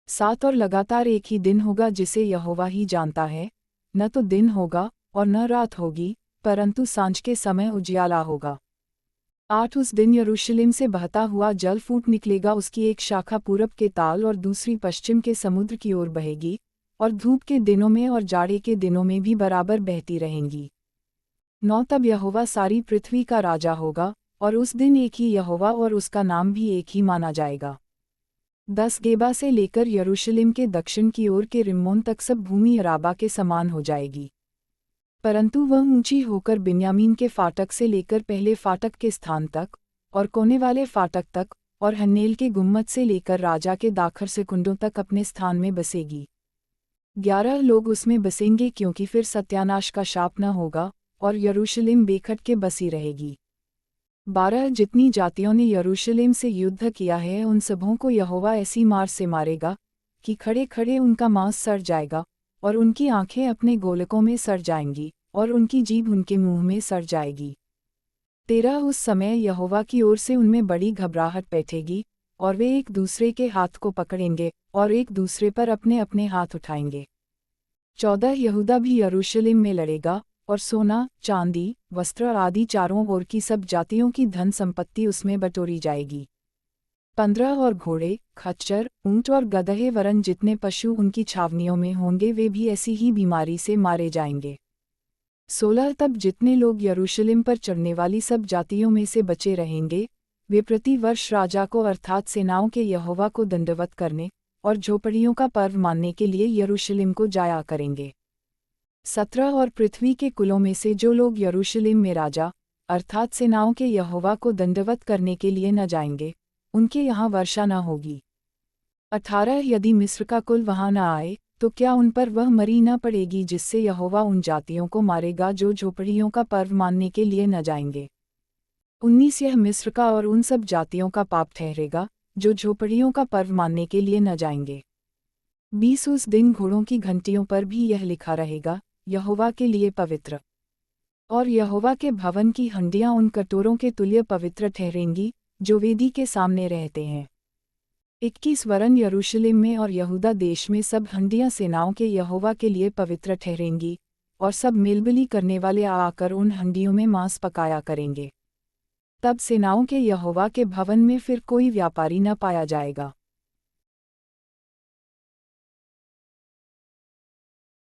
7 और लगातार एक ही दिन होगा जिसे यहोवा ही जानता है, न तो दिन होगा और न रात होगी, परंतु सांझ के समय उजियाला होगा। 8 उस दिन यरूशलेम से बहता हुआ जल फूट निकलेगा, उसकी एक शाखा पूरब के ताल और दूसरी पश्चिम के समुद्र की ओर बहेगी, और धूप के दिनों में और जाड़े के दिनों में भी बराबर बहती रहेंगी। 9 तब यहोवा सारी पृथ्वी का राजा होगा, और उस दिन एक ही यहोवा और उसका नाम भी एक ही माना जाएगा। 10 गेबा से लेकर यरूशलेम के दक्षिण की ओर के रिम्मोन तक सब भूमि अराबा के समान हो जाएगी, परंतु वह ऊंची होकर बिन्यामीन के फाटक से लेकर पहले फाटक के स्थान तक, और कोने वाले फाटक तक, और हन्नेल के गुम्मत से लेकर राजा के दाखर से कुंडों तक अपने स्थान में बसेगी। 11 लोग उसमें बसेंगे, क्योंकि फिर सत्यानाश का शाप न होगा, और यरूशलेम बेखट के बसी रहेगी। 12 जितनी जातियों ने यरूशलेम से युद्ध किया है उन सबों को यहोवा ऐसी मार से मारेगा कि खड़े खड़े उनका मांस सड़ जाएगा, और उनकी आंखें अपने गोलकों में सड़ जाएंगी, और उनकी जीभ उनके मुंह में सड़ जाएगी। 13 उस समय यहोवा की ओर से उनमें बड़ी घबराहट बैठेगी, और वे एक दूसरे के हाथ को पकड़ेंगे, और एक दूसरे पर अपने अपने हाथ उठाएंगे। 14 यहूदा भी यरूशलेम में लड़ेगा, और सोना, चांदी, वस्त्र आदि चारों ओर की सब जातियों की धन संपत्ति उसमें बटोरी जाएगी। 15 और घोड़े, खच्चर, ऊंट और गदहे वरन जितने पशु उनकी छावनियों में होंगे वे भी ऐसी ही बीमारी से मारे जाएंगे। 16 तब जितने लोग यरूशलेम पर चढ़ने वाली सब जातियों में से बचे रहेंगे, वे प्रति वर्ष राजा को अर्थात सेनाओं के यहोवा को दंडवत करने और झोपड़ियों का पर्व मानने के लिए यरूशलेम को जाया करेंगे। 17 और पृथ्वी के कुलों में से जो लोग यरूशलेम में राजा अर्थात सेनाओं के यहोवा को दंडवत करने के लिए न जाएंगे, उनके यहाँ वर्षा न होगी। 18 यदि मिस्र का कुल वहाँ न आए, तो क्या उन पर वह मरी न पड़ेगी जिससे यहोवा उन जातियों को मारेगा जो झोपड़ियों का पर्व मानने के लिए न जाएंगे। 19 यह मिस्र का और उन सब जातियों का पाप ठहरेगा जो झोपड़ियों का पर्व मानने के लिए न जाएंगे। 20 उस दिन घोड़ों की घंटियों पर भी यह लिखा रहेगा, यहोवा के लिए पवित्र। और यहोवा के भवन की हंडियां उन कटोरों के तुल्य पवित्र ठहरेंगी जो वेदी के सामने रहते हैं। 21 वरन यरूशलेम में और यहूदा देश में सब हंडियां सेनाओं के यहोवा के लिए पवित्र ठहरेंगी, और सब मेलबली करने वाले आकर उन हंडियों में मांस पकाया करेंगे। तब सेनाओं के यहोवा के भवन में फिर कोई व्यापारी न पाया जाएगा।